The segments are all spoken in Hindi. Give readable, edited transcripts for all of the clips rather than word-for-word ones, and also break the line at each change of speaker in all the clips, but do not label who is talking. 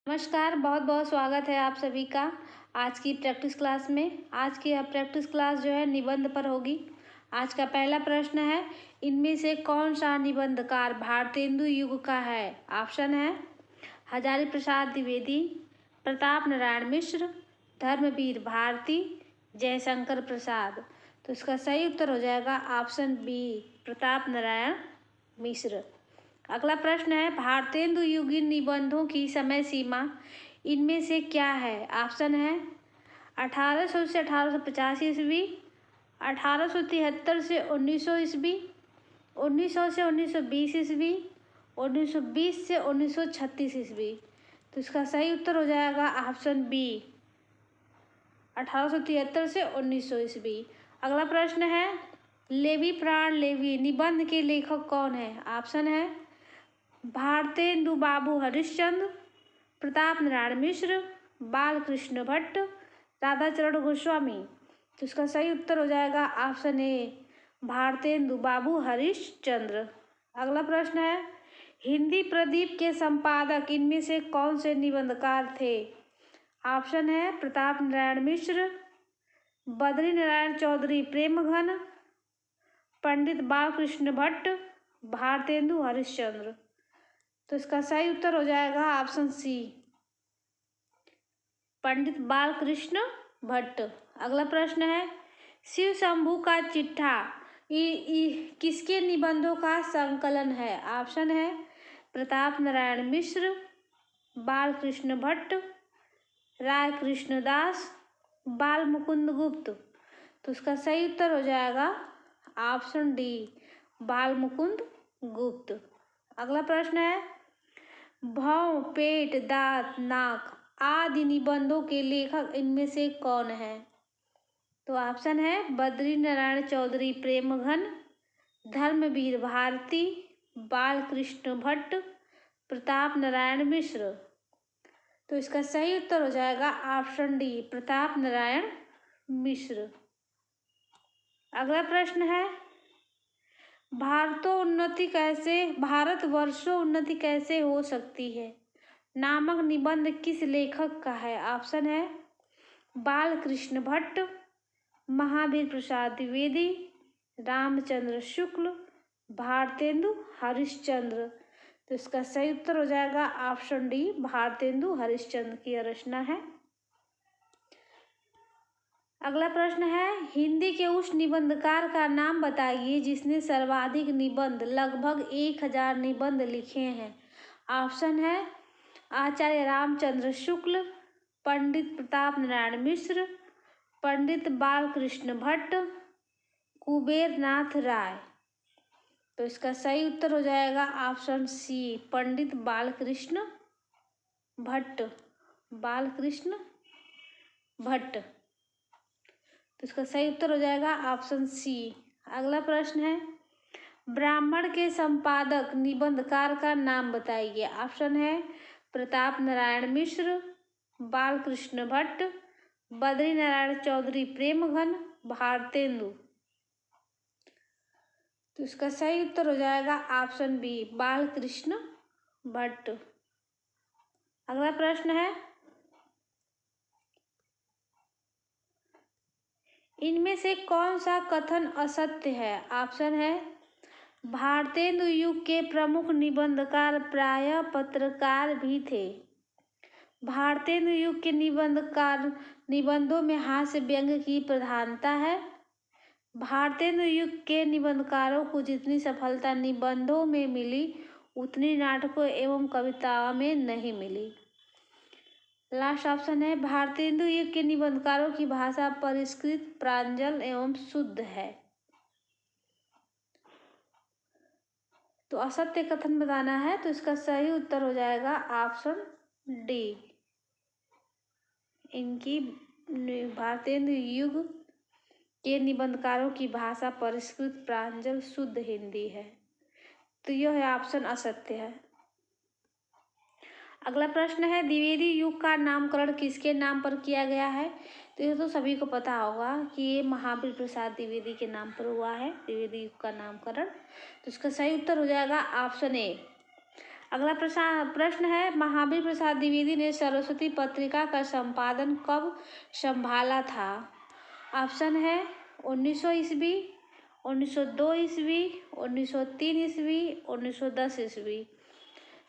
नमस्कार, बहुत बहुत स्वागत है आप सभी का आज की प्रैक्टिस क्लास में। आज की प्रैक्टिस क्लास जो है निबंध पर होगी। आज का पहला प्रश्न है, इनमें से कौन सा निबंधकार भारतेंदु युग का है? ऑप्शन है हजारी प्रसाद द्विवेदी, प्रताप नारायण मिश्र, धर्मवीर भारती, जयशंकर प्रसाद। तो इसका सही उत्तर हो जाएगा ऑप्शन बी, प्रताप नारायण मिश्र। अगला प्रश्न है, भारतेंदु युगीन निबंधों की समय सीमा इनमें से क्या है? ऑप्शन है 1800 से 1850 ईस्वी, 1873 से 1900 ईस्वी, 1900 से 1920 ईस्वी, 1920 से 1936 ईस्वी। तो इसका सही उत्तर हो जाएगा ऑप्शन बी, 1873 से 1900 ईस्वी। अगला प्रश्न है, लेवी प्राण लेवी निबंध के लेखक कौन है? ऑप्शन है भारतेंदु बाबू हरिश्चंद्र, प्रताप नारायण मिश्र, बालकृष्ण भट्ट, राधाचरण गोस्वामी। तो इसका सही उत्तर हो जाएगा ऑप्शन ए, भारतेंदु बाबू हरिश्चंद्र। अगला प्रश्न है, हिंदी प्रदीप के संपादक इनमें से कौन से निबंधकार थे? ऑप्शन है प्रताप नारायण मिश्र, बद्री नारायण चौधरी प्रेमघन, पंडित बालकृष्ण भट्ट, भारतेंदु हरिश्चंद्र। तो इसका सही उत्तर हो जाएगा ऑप्शन सी, पंडित बालकृष्ण भट्ट। अगला प्रश्न है, शिव शंभू का चिट्ठा किसके निबंधों का संकलन है? ऑप्शन है प्रताप नारायण मिश्र, बालकृष्ण भट्ट, राय कृष्णदास, बाल मुकुंद गुप्त। तो इसका सही उत्तर हो जाएगा ऑप्शन डी, बाल मुकुंद गुप्त। अगला प्रश्न है, भौं, पेट, दांत, नाक आदि निबंधों के लेखक इनमें से कौन है? तो ऑप्शन है बद्री नारायण चौधरी प्रेमघन, धर्मवीर भारती, बालकृष्ण भट्ट, प्रताप नारायण मिश्र। तो इसका सही उत्तर हो जाएगा ऑप्शन डी, प्रताप नारायण मिश्र। अगला प्रश्न है, भारतवर्षों उन्नति कैसे हो सकती है नामक निबंध किस लेखक का है? ऑप्शन है बालकृष्ण भट्ट, महावीर प्रसाद द्विवेदी, रामचंद्र शुक्ल, भारतेंदु हरिश्चंद्र। तो इसका सही उत्तर हो जाएगा ऑप्शन डी, भारतेंदु हरिश्चंद्र की रचना है। अगला प्रश्न है, हिंदी के उस निबंधकार का नाम बताइए जिसने सर्वाधिक निबंध लगभग 1000 निबंध लिखे हैं। ऑप्शन है आचार्य रामचंद्र शुक्ल, पंडित प्रताप नारायण मिश्र, पंडित बालकृष्ण भट्ट, कुबेर नाथ राय। तो इसका सही उत्तर हो जाएगा ऑप्शन सी, पंडित बालकृष्ण भट्ट, बालकृष्ण भट्ट। तो इसका सही उत्तर हो जाएगा ऑप्शन सी। अगला प्रश्न है, ब्राह्मण के संपादक निबंधकार का नाम बताइए। ऑप्शन है प्रताप नारायण मिश्र, बालकृष्ण भट्ट, बद्री नारायण चौधरी प्रेमघन, भारतेंदु। तो इसका सही उत्तर हो जाएगा ऑप्शन बी, बालकृष्ण भट्ट। अगला प्रश्न है, इनमें से कौन सा कथन असत्य है? ऑप्शन है भारतेंदु युग के प्रमुख निबंधकार प्रायः पत्रकार भी थे। भारतेंदु युग के निबंधों में हास्य व्यंग्य की प्रधानता है। भारतेंदु युग के निबंधकारों को जितनी सफलता निबंधों में मिली उतनी नाटकों एवं कविताओं में नहीं मिली। लास्ट ऑप्शन है भारतेंदु युग के निबंधकारों की भाषा परिष्कृत, प्रांजल एवं शुद्ध है। तो असत्य कथन बताना है, तो इसका सही उत्तर हो जाएगा ऑप्शन डी, इनकी भारतेंदु युग के निबंधकारों की भाषा परिष्कृत, प्रांजल, शुद्ध हिंदी है। तो यह ऑप्शन असत्य है। अगला प्रश्न है, द्विवेदी युग का नामकरण किसके नाम पर किया गया है? तो ये तो सभी को पता होगा कि ये महावीर प्रसाद द्विवेदी के नाम पर हुआ है द्विवेदी युग का नामकरण। तो इसका सही उत्तर हो जाएगा ऑप्शन ए, अगला प्रश्न है, महावीर प्रसाद द्विवेदी ने सरस्वती पत्रिका का संपादन कब संभाला था? ऑप्शन है 1900 ईस्वी, 1902 ईस्वी, 1903 ईस्वी, 1910 ईस्वी।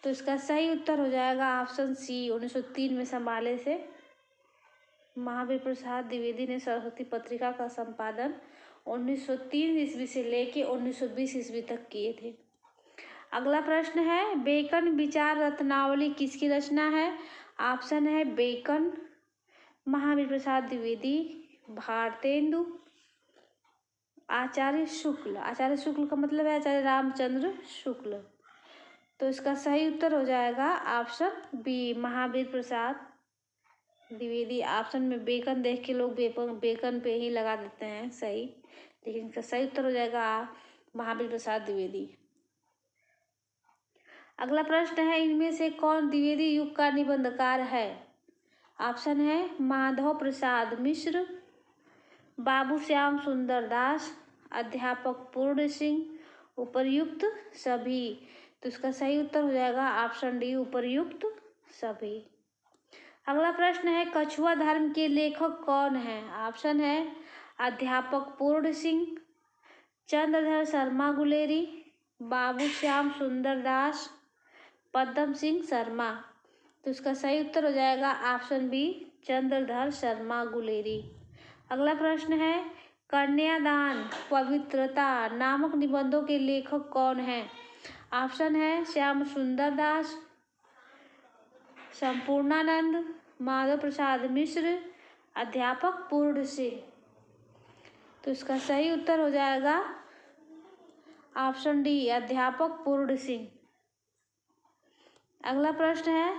तो इसका सही उत्तर हो जाएगा ऑप्शन सी, 1903 में संभाले से महावीर प्रसाद द्विवेदी ने सरस्वती पत्रिका का संपादन 1903 ईस्वी से लेके 1920 ईस्वी तक किए थे। अगला प्रश्न है, बेकन विचार रत्नावली किसकी रचना है? ऑप्शन है बेकन, महावीर प्रसाद द्विवेदी, भारतेंदु, आचार्य शुक्ल। आचार्य शुक्ल का मतलब है आचार्य रामचंद्र शुक्ल। तो इसका सही उत्तर हो जाएगा option B, Mahavir Prasad Dwivedi. Option में बेकन देख के लोग बेकन पे ही लगा देते हैं सही, लेकिन इसका सही उत्तर हो जाएगा महावीर प्रसाद द्विवेदी। अगला प्रश्न है, इनमें से कौन द्विवेदी युग का निबंधकार है? ऑप्शन है माधव प्रसाद मिश्र, बाबू श्याम सुंदर दास, अध्यापक पूर्ण सिंह, उपर्युक्त सभी। तो इसका सही उत्तर हो जाएगा ऑप्शन डी, उपर्युक्त सभी। अगला प्रश्न है, कछुआ धर्म के लेखक कौन है? ऑप्शन है अध्यापक पूर्ण सिंह, चंद्रधर शर्मा गुलेरी, बाबू श्याम सुंदर दास, पद्म सिंह शर्मा। तो इसका सही उत्तर हो जाएगा ऑप्शन बी, चंद्रधर शर्मा गुलेरी। अगला प्रश्न है, कन्यादान पवित्रता नामक निबंधों के लेखक कौन हैं? ऑप्शन है श्याम सुंदर दास, संपूर्णानंद, माधव प्रसाद मिश्र, अध्यापक पूर्ण सिंह। तो इसका सही उत्तर हो जाएगा ऑप्शन डी, अध्यापक पूर्ण सिंह। अगला प्रश्न है,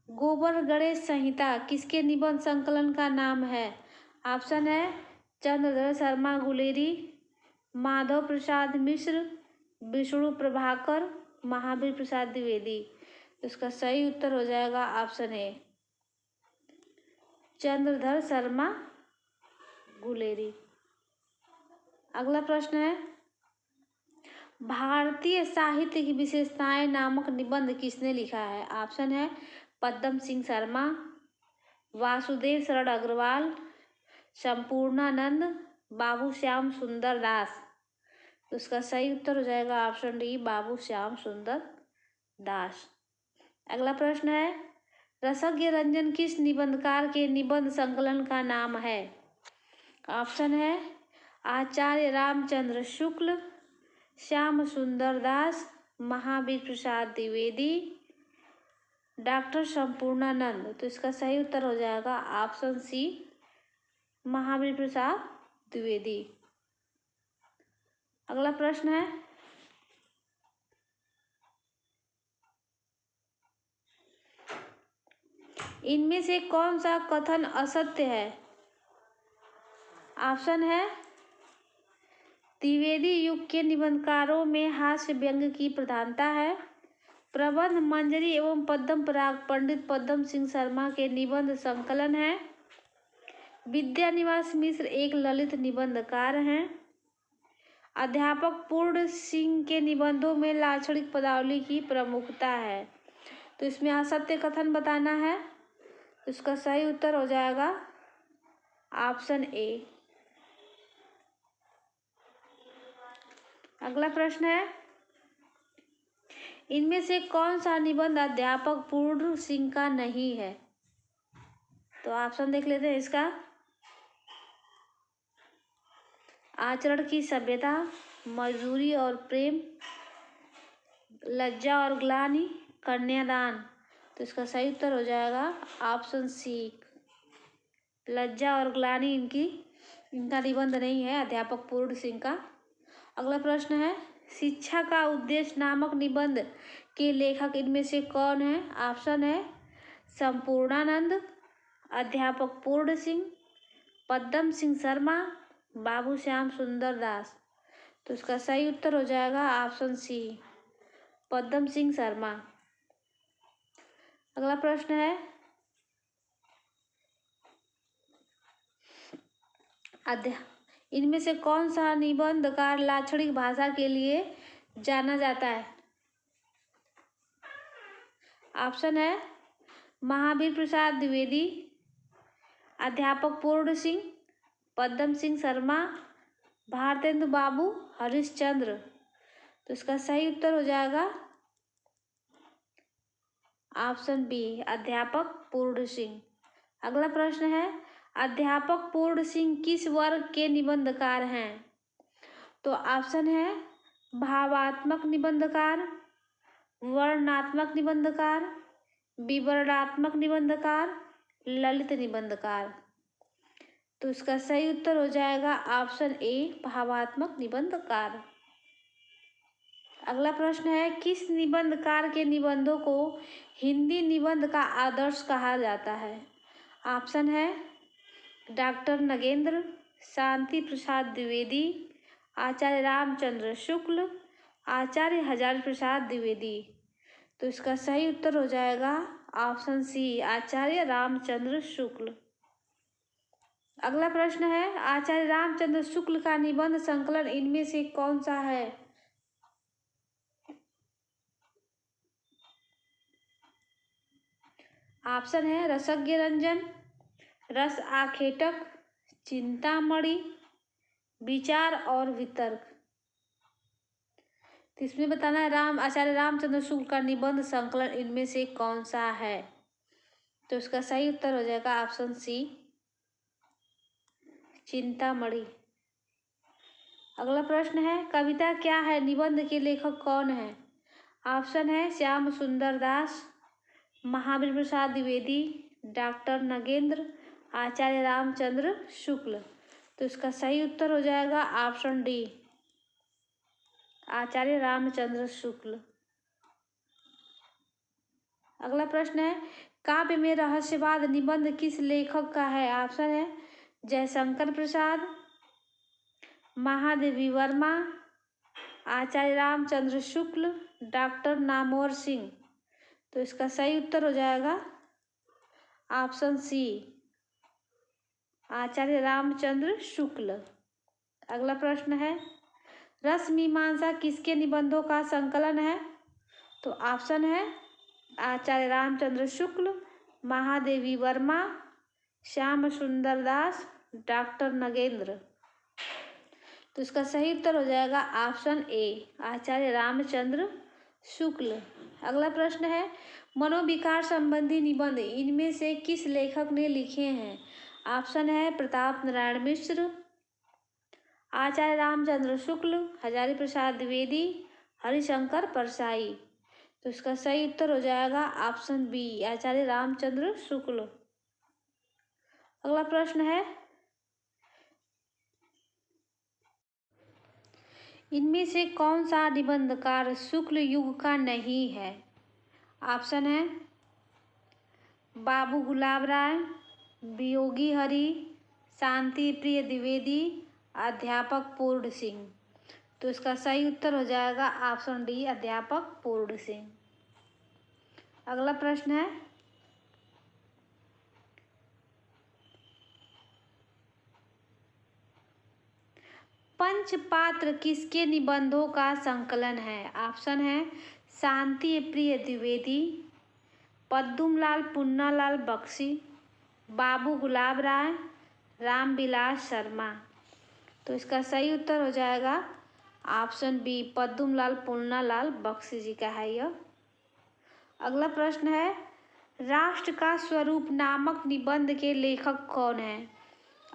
गोबर गणेश संहिता किसके निबंध संकलन का नाम है? ऑप्शन है चंद्रधर शर्मा गुलेरी, माधव प्रसाद मिश्र, विष्णु प्रभाकर, महावीर प्रसाद द्विवेदी। इसका सही उत्तर हो जाएगा ऑप्शन ए, चंद्रधर शर्मा गुलेरी। अगला प्रश्न है, भारतीय साहित्य की विशेषताएं नामक निबंध किसने लिखा है? ऑप्शन है पद्म सिंह शर्मा, वासुदेव शरण अग्रवाल, संपूर्णानंद, बाबू श्याम सुंदर दास। तो उसका सही उत्तर हो जाएगा ऑप्शन डी, बाबू श्याम सुंदर दास। अगला प्रश्न है, रसज्ञ रंजन किस निबंधकार के निबंध संकलन का नाम है? ऑप्शन है आचार्य रामचंद्र शुक्ल, श्याम सुंदर दास, महावीर प्रसाद द्विवेदी, डॉक्टर संपूर्णानंद। तो इसका सही उत्तर हो जाएगा ऑप्शन सी, महावीर प्रसाद द्विवेदी। अगला प्रश्न है, इनमें से कौन सा कथन असत्य है? ऑप्शन है द्विवेदी युग के निबंधकारों में हास्य व्यंग्य की प्रधानता है, प्रबंध मंजरी एवं पद्म पराग पंडित पद्म सिंह शर्मा के निबंध संकलन है, विद्यानिवास मिश्र एक ललित निबंधकार हैं, अध्यापक पूर्ण सिंह के निबंधों में लाक्षणिक पदावली की प्रमुखता है। तो इसमें असत्य कथन बताना है, तो इसका सही उत्तर हो जाएगा ऑप्शन ए। अगला प्रश्न है, इनमें से कौन सा निबंध अध्यापक पूर्ण सिंह का नहीं है? तो ऑप्शन देख लेते हैं इसका, आचरण की सभ्यता, मजदूरी और प्रेम, लज्जा और ग्लानि, कन्यादान। तो इसका सही उत्तर हो जाएगा ऑप्शन सी, लज्जा और ग्लानि इनका निबंध नहीं है अध्यापक पूर्ण सिंह का। अगला प्रश्न है, शिक्षा का उद्देश्य नामक निबंध के लेखक इनमें से कौन है? ऑप्शन है संपूर्णानंद, अध्यापक पूर्ण सिंह, पद्म सिंह शर्मा, बाबू श्याम सुंदर दास। तो इसका सही उत्तर हो जाएगा ऑप्शन सी, पद्म सिंह शर्मा। अगला प्रश्न है, इनमें से कौन सा निबंधकार लाक्षणिक भाषा के लिए जाना जाता है? ऑप्शन है महावीर प्रसाद द्विवेदी, अध्यापक पूर्ण सिंह, पद्म सिंह शर्मा, भारतेंदु बाबू, हरिश्चंद्र। तो इसका सही उत्तर हो जाएगा ऑप्शन बी, अध्यापक पूर्ण सिंह। अगला प्रश्न है, अध्यापक पूर्ण सिंह किस वर्ग के निबंधकार हैं? तो ऑप्शन है भावात्मक निबंधकार, वर्णनात्मक निबंधकार, विवरणात्मक निबंधकार, ललित निबंधकार। तो इसका सही उत्तर हो जाएगा ऑप्शन ए, भावात्मक निबंधकार। अगला प्रश्न है, किस निबंधकार के निबंधों को हिंदी निबंध का आदर्श कहा जाता है? ऑप्शन है डॉक्टर नगेंद्र, शांति प्रसाद द्विवेदी, आचार्य रामचंद्र शुक्ल, आचार्य हजारी प्रसाद द्विवेदी। तो इसका सही उत्तर हो जाएगा ऑप्शन सी, आचार्य रामचंद्र शुक्ल। अगला प्रश्न है, आचार्य रामचंद्र शुक्ल का निबंध संकलन इनमें से कौन सा है? ऑप्शन है रसज्ञ रंजन, रस आखेटक, चिंतामणि, विचार और वितर्क। तो इसमें बताना है आचार्य रामचंद्र शुक्ल का निबंध संकलन इनमें से कौन सा है? तो इसका सही उत्तर हो जाएगा ऑप्शन सी, चिंतामणि। अगला प्रश्न है, कविता क्या है, निबंध के लेखक कौन है? ऑप्शन है श्याम सुंदर दास, महावीर प्रसाद द्विवेदी, डॉक्टर नगेंद्र, आचार्य रामचंद्र शुक्ल। तो इसका सही उत्तर हो जाएगा ऑप्शन डी, आचार्य रामचंद्र शुक्ल। अगला प्रश्न है, काव्य में रहस्यवाद निबंध किस लेखक का है? ऑप्शन है जयशंकर प्रसाद, महादेवी वर्मा, आचार्य रामचंद्र शुक्ल, डॉक्टर नामवर सिंह। तो इसका सही उत्तर हो जाएगा ऑप्शन सी, आचार्य रामचंद्र शुक्ल। अगला प्रश्न है, रस मीमांसा किसके निबंधों का संकलन है? तो ऑप्शन है आचार्य रामचंद्र शुक्ल, महादेवी वर्मा, श्याम सुंदर दास, डॉक्टर नगेंद्र। तो इसका सही उत्तर हो जाएगा ऑप्शन ए, आचार्य रामचंद्र शुक्ल। अगला प्रश्न है, मनोविकार संबंधी निबंध इनमें से किस लेखक ने लिखे हैं? ऑप्शन है प्रताप नारायण मिश्र, आचार्य रामचंद्र शुक्ल, हजारी प्रसाद द्विवेदी, हरिशंकर परसाई। तो इसका सही उत्तर हो जाएगा ऑप्शन बी, आचार्य रामचंद्र शुक्ल। अगला प्रश्न है, इनमें से कौन सा निबंधकार शुक्ल युग का नहीं है? ऑप्शन है बाबू गुलाब राय, वियोगी हरि, शांति प्रिय द्विवेदी, अध्यापक पूर्ण सिंह। तो इसका सही उत्तर हो जाएगा ऑप्शन डी, अध्यापक पूर्ण सिंह। अगला प्रश्न है, पंचपात्र किसके निबंधों का संकलन है? ऑप्शन है शांति प्रिय द्विवेदी, पद्दुमलाल पुन्नालाल बख्शी, बाबू गुलाब राय, रामविलास शर्मा। तो इसका सही उत्तर हो जाएगा ऑप्शन बी, पद्दुमलाल पुन्नालाल बख्शी जी का है यह। अगला प्रश्न है, राष्ट्र का स्वरूप नामक निबंध के लेखक कौन है?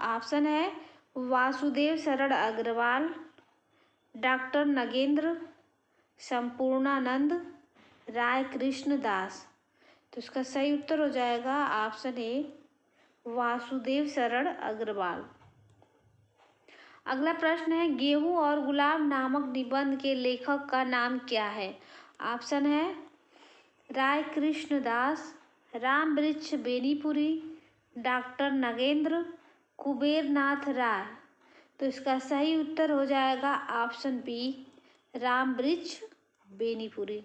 ऑप्शन है वासुदेव शरण अग्रवाल, डॉक्टर नगेंद्र, संपूर्णानंद, राय कृष्ण दास। तो इसका सही उत्तर हो जाएगा ऑप्शन ए, वासुदेव शरण अग्रवाल। अगला प्रश्न है, गेहूं और गुलाब नामक निबंध के लेखक का नाम क्या है? ऑप्शन है राय कृष्ण दास, राम वृक्ष बेनीपुरी, डॉक्टर नगेंद्र, कुबेर नाथ राय। तो इसका सही उत्तर हो जाएगा ऑप्शन बी, राम वृक्ष बेनीपुरी।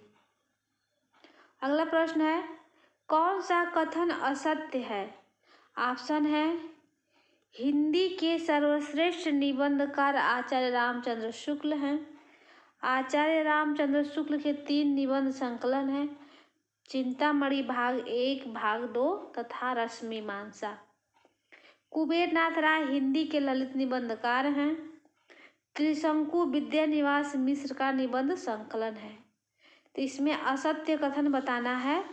अगला प्रश्न है, कौन सा कथन असत्य है? ऑप्शन है हिंदी के सर्वश्रेष्ठ निबंधकार आचार्य रामचंद्र शुक्ल हैं, आचार्य रामचंद्र शुक्ल के 3 निबंध संकलन हैं, चिंतामणि भाग 1, भाग 2 तथा रश्मिमांसा। कुबेरनाथ राय हिंदी के ललित निबंधकार हैं। त्रिशंकु विद्यानिवास मिश्र का निबंध संकलन है। तो इसमें असत्य कथन बताना है,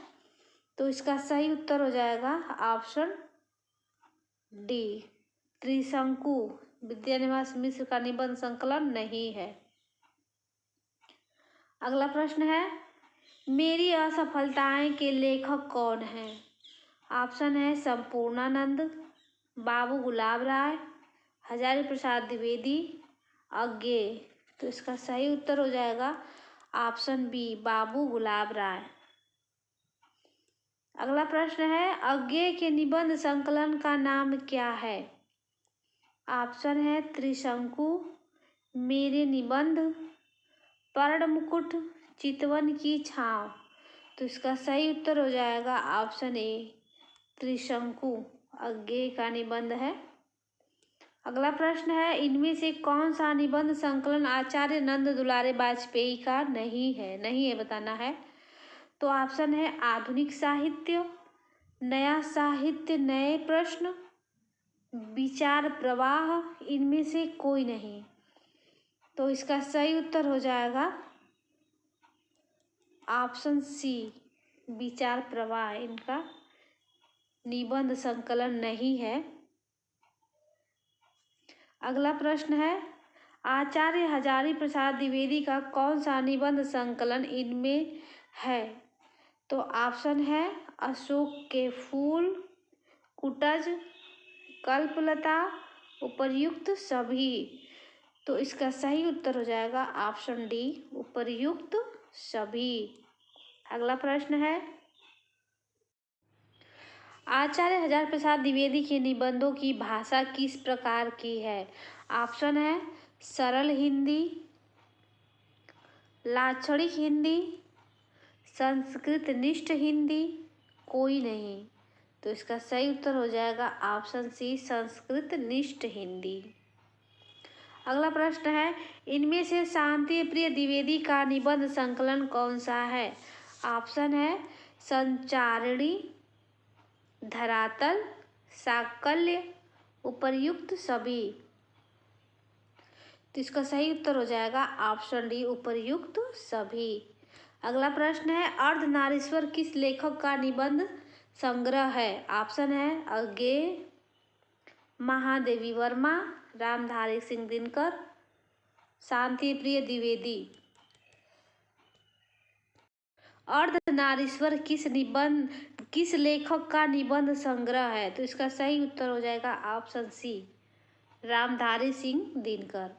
तो इसका सही उत्तर हो जाएगा ऑप्शन डी, त्रिशंकु विद्यानिवास मिश्र का निबंध संकलन नहीं है। अगला प्रश्न है, मेरी असफलताएं के लेखक कौन हैं? ऑप्शन है संपूर्णानंद, बाबू गुलाब राय, हजारी प्रसाद द्विवेदी, अज्ञेय। तो इसका सही उत्तर हो जाएगा ऑप्शन बी, बाबू गुलाब राय। अगला प्रश्न है, अज्ञेय के निबंध संकलन का नाम क्या है? ऑप्शन है त्रिशंकु, मेरे निबंध, पर्ण मुकुट, चितवन की छांव। तो इसका सही उत्तर हो जाएगा ऑप्शन ए, त्रिशंकु अज्ञेय का निबंध है। अगला प्रश्न है, इनमें से कौन सा निबंध संकलन आचार्य नंद दुलारे वाजपेयी का नहीं है बताना है। तो ऑप्शन है आधुनिक साहित्य, नया साहित्य, नए प्रश्न, विचार प्रवाह, इनमें से कोई नहीं। तो इसका सही उत्तर हो जाएगा ऑप्शन सी, विचार प्रवाह इनका निबंध संकलन नहीं है। अगला प्रश्न है, आचार्य हजारी प्रसाद द्विवेदी का कौन सा निबंध संकलन इनमें है? तो ऑप्शन है अशोक के फूल, कुटज, कल्पलता, उपर्युक्त सभी। तो इसका सही उत्तर हो जाएगा ऑप्शन डी, उपर्युक्त सभी। अगला प्रश्न है, आचार्य हजारी प्रसाद द्विवेदी के निबंधों की भाषा किस प्रकार की है? ऑप्शन है सरल हिंदी, लाक्षणिक हिंदी, संस्कृत निष्ठ हिंदी, कोई नहीं। तो इसका सही उत्तर हो जाएगा ऑप्शन सी, संस्कृत निष्ठ हिंदी। अगला प्रश्न है, इनमें से शांति प्रिय द्विवेदी का निबंध संकलन कौन सा है? ऑप्शन है संचारिणी, धरातल, साकल्य, उपर्युक्त सभी। तो इसका सही उत्तर हो जाएगा ऑप्शन डी, उपर्युक्त सभी। अगला प्रश्न है, अर्धनारीश्वर किस लेखक का निबंध संग्रह है? ऑप्शन है अज्ञेय, महादेवी वर्मा, रामधारी सिंह दिनकर, शांति प्रिय द्विवेदी। अर्धनारीश्वर किस लेखक का निबंध संग्रह है? तो इसका सही उत्तर हो जाएगा ऑप्शन सी, रामधारी सिंह दिनकर।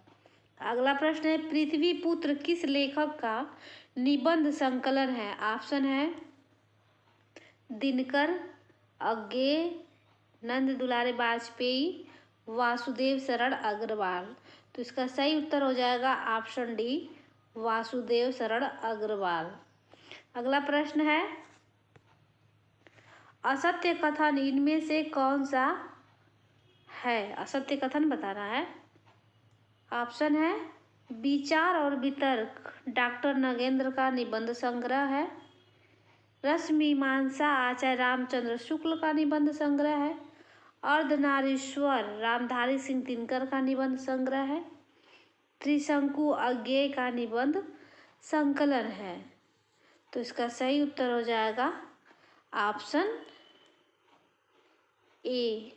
अगला प्रश्न है, पृथ्वी पुत्र किस लेखक का निबंध संकलन है? ऑप्शन है दिनकर, अज्ञेय, नंद दुलारे वाजपेयी, वासुदेव शरण अग्रवाल। तो इसका सही उत्तर हो जाएगा ऑप्शन डी, वासुदेव शरण अग्रवाल। अगला प्रश्न है, असत्य कथन इनमें से कौन सा है? असत्य कथन बताना है। ऑप्शन है विचार और वितर्क डॉक्टर नगेंद्र का निबंध संग्रह है, रश्मिमांसा आचार्य रामचंद्र शुक्ल का निबंध संग्रह है, अर्धनारीश्वर रामधारी सिंह दिनकर का निबंध संग्रह है, त्रिशंकु अज्ञेय का निबंध संकलन है। तो इसका सही उत्तर हो जाएगा ऑप्शन ए,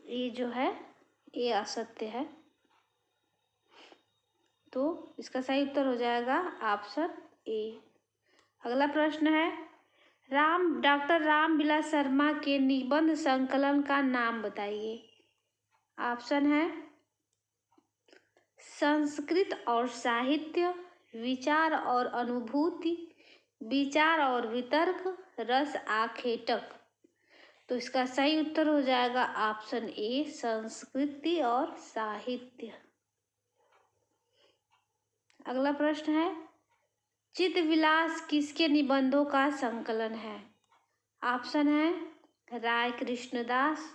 ये जो है ये असत्य है। तो इसका सही उत्तर हो जाएगा ऑप्शन ए। अगला प्रश्न है, डॉक्टर रामविलास शर्मा के निबंध संकलन का नाम बताइए। ऑप्शन है संस्कृत और साहित्य, विचार और अनुभूति, विचार और वितर्क, रस आखेटक। तो इसका सही उत्तर हो जाएगा ऑप्शन ए, संस्कृति और साहित्य। अगला प्रश्न है, चित्तविलास किसके निबंधों का संकलन है? ऑप्शन है राय कृष्णदास,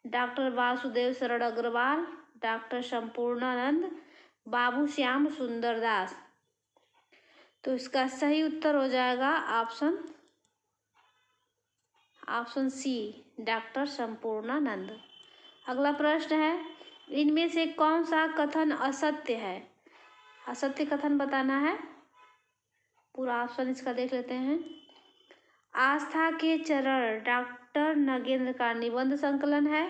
डॉक्टर वासुदेव शरण अग्रवाल, डॉक्टर संपूर्णानंद, बाबू श्याम सुंदर दास। तो इसका सही उत्तर हो जाएगा ऑप्शन सी, डॉक्टर संपूर्णानंद। अगला प्रश्न है, इनमें से कौन सा कथन असत्य है? असत्य कथन बताना है। पूरा ऑप्शन इसका देख लेते हैं। आस्था के चरण डॉक्टर नगेंद्र का निबंध संकलन है।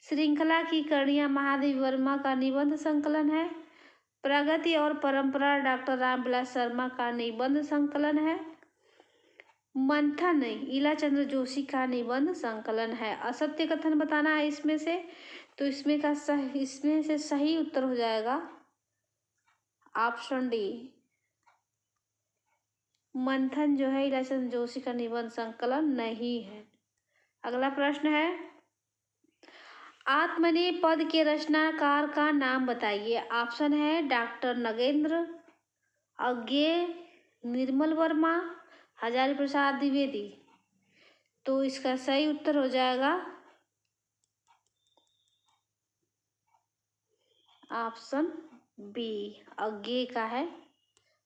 श्रृंखला की कड़ियाँ महादेव वर्मा का निबंध संकलन है। प्रगति और परंपरा डॉक्टर रामविलास शर्मा का निबंध संकलन है। मंथन ईलाचंद्र जोशी का निबंध संकलन है। असत्य कथन बताना है इसमें से। तो इसमें से सही उत्तर हो जाएगा ऑप्शन डी, मंथन जो है ईलाचंद्र जोशी का निबंध संकलन नहीं है। अगला प्रश्न है, आत्मनेय पद के रचनाकार का नाम बताइए। ऑप्शन है डॉक्टर नगेंद्र, अज्ञेय, निर्मल वर्मा, हजारी प्रसाद द्विवेदी। तो इसका सही उत्तर हो जाएगा ऑप्शन बी, अज्ञेय का है।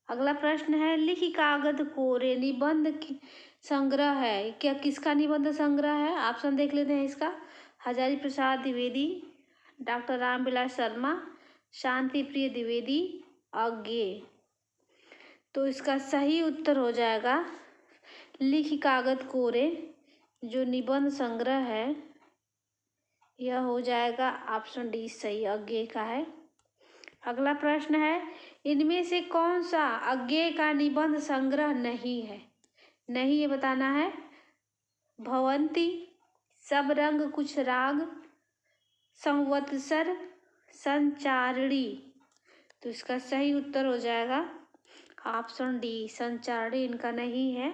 अगला प्रश्न है, लिखि कागज कोरे निबंध संग्रह है। क्या किसका निबंध संग्रह है? ऑप्शन देख लेते हैं इसका। हजारी प्रसाद द्विवेदी, डॉक्टर रामविलास शर्मा, शांति प्रिय द्विवेदी, अज्ञेय। तो इसका सही उत्तर हो जाएगा लिखि कागज कोरे जो निबंध संग्रह है, यह हो जाएगा ऑप्शन डी सही, अज्ञेय का है। अगला प्रश्न है, इनमें से कौन सा अज्ञेय का निबंध संग्रह नहीं है? नहीं ये बताना है। भवंती, सब रंग कुछ राग, संवत्सर, संचारिणी। तो इसका सही उत्तर हो जाएगा ऑप्शन डी, संचारिणी इनका नहीं है।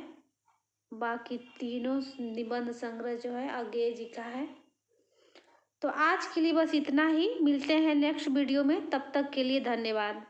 बाकी तीनों निबंध संग्रह जो है अज्ञेय जी का है। तो आज के लिए बस इतना ही। मिलते हैं नेक्स्ट वीडियो में, तब तक के लिए धन्यवाद।